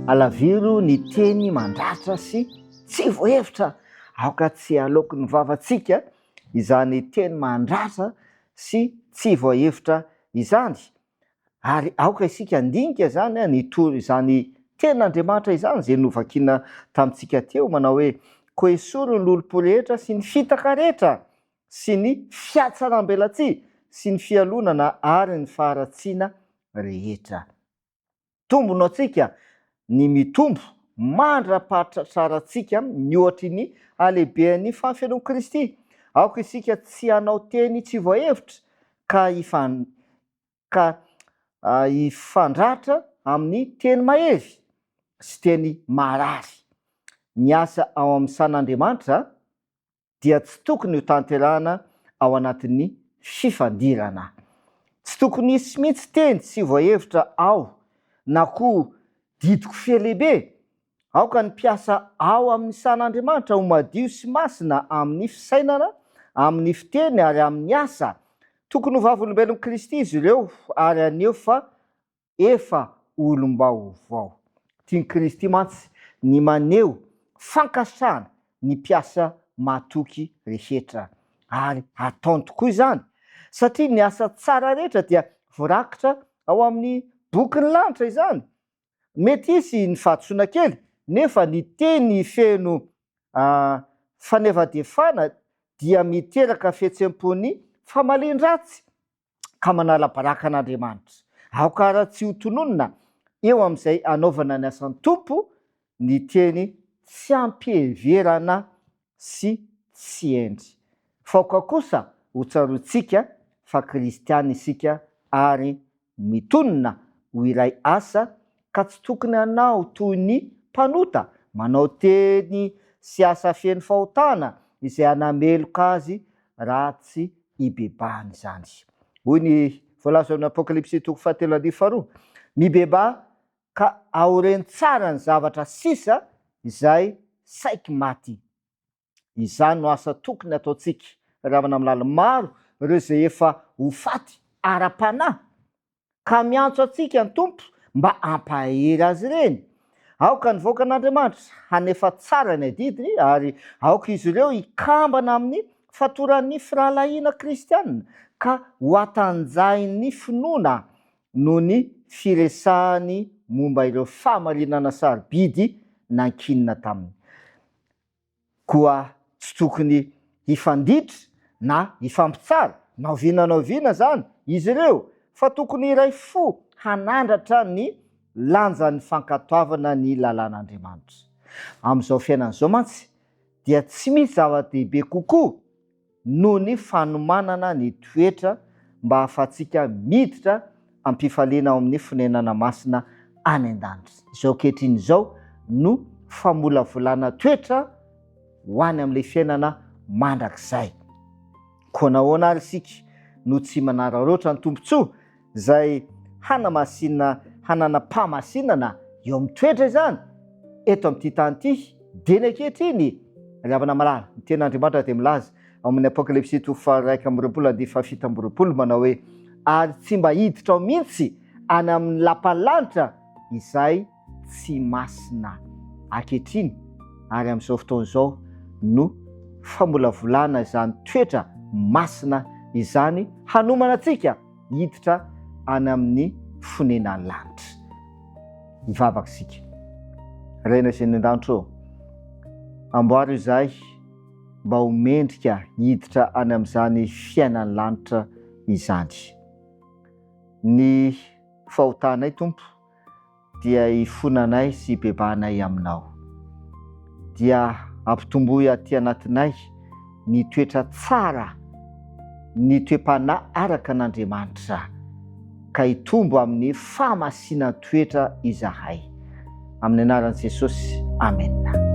alaviro ny teny mandratra sy tsy voahevitra, aoka tsy aloky ny vavantsika izany teny mandratra sy tsy voahevitra izany. Ary aoka isika andinika zany nitoro izany ten'Andriamanitra izany zay novakina tamintsika teo, manao hoe koa esorony lolompo rehetra sy ny fitaka rehetra sy ny fiatsaram-belatsia sy ny fialonana ary ny faharatsiana rehetra. Tombono atsika ny mitombo mandra-paritra tsaratsika mihoatry ny alehiben'ny fampianao Kristy. Aoka isika tsy hanao teny tsy voahevitra ka ifandratra amin'ny teny mahevy sy teny marary. Ny asa ao amin'ny san'Andriamanitra dia tsy tokony ho tanterahana ao anatin'ny fifandirana. Tsy tokony hisy mihitsy teny tsy voahevitra ao na koa didiko felehibe. Aoka ny mpiasa ao amin'ny san'Andriamanitra ho madio sy masina amin'ny fisainana, amin'ny fiteny ary amin'ny asa. Tokony ho vavolombelon'i Kristy izy ireo ary aneo fa efa olom-baovao. Tian'i Kristy mantsy ny maneho fankasitrahana ny mpiasa matoky rehetra, ary ataony tokoa izany satria ny asa tsara rehetra dia voarakitra ao amin'ny bokin'ny lanitra izany. Mety hisy ny fahantsoana kely nefa ny teny feno fanevadefana dia miteraka fihetsem-pony famalin-dratsy ka manala baraka an'Andriamanitra. Aoka raha tsy ho tononona eo amin'izay anaovana ny asan'ny Tompo, ny teny tsy ampiheverana sy tsy endry. Faoka kosa ho tsaroantsika fa kristiana isika ary mitonona ho iray asa ka tsy tokony hanao toy ny mpanota manao teny sy asa feno fahotana izay hanameloka azy raha tsy hibebahana izany. Hoy ny voalaza amin'ny Apokalipsy 3:2, mibeba ka aoreny tsara ny zavatra sisa izay saiky maty. Izany no asa tokony ataontsika ravana amin'ny lala maro ireo izay efa ho faty ara-panahy, ka miantso atsika ny Tompo mba ampahery azy ireny. Aoka ny voaka an'Andriamanitra hanefa tsara ny adidiny ary aoka izy ireo ikambana amin'ny fatoran'ny firalahiana kristianina ka ho atanjahin'ny finoana noho ny firesahany momba ireo fahamarinana sarobidy nankinina taminy. Koa tsy tokony hifanditra na hifampitsara, naoviana zany izy ireo, fa tokony iray fo hanandratra ny lanjan'ny fankatoavana ny lalàn'Andriamanitra. Amin'izao fiainan'izao mantsy dia tsy misy zava-dehibe kokoa noho ny fanomanana ny toetra mba ahafahantsika miditra ampifaliana ao amin'ny fonenana masina any an-danitra. Izao ankehitriny izao no famolavolana toetra ho any amin'ilay fiainana mandrakizay. Koa nahoana ary isika no tsy manararoatra ny tombontsoa izay hananam-pahamasinana eo amin'ny toetra izany eto amin'ity tany ity dia ny ankehitriny ravana malala ny ten'Andriamanitra dia milaza amin'ny Apokalipsy 1:7 manao hoe ary tsy mba hiditra ao mihitsy any amin'ny lapalanitra izay tsy masina. Ankehitriny ary amin'izao fotoana izao no famolavolana izany toetra masina izany hanomana antsika hiditra any amin'ny fonenan'ny lanitra. Hivavaka isika. Reina izay ny an-danitra amboary izahay mba ho mendrika hiditra any amin'izany fiainan'ny lanitra izany. Ny fahotanay Tompo dia hifonanay sy hibebahanay aminao, dia ampitomboy aty anatinay ny toetra tsara, ny toe-panahy araka an'Andriamanitra, ka hitombo amin'ny fahamasina toetra izahay. Amin'ny anaran'i Jesosy, amen.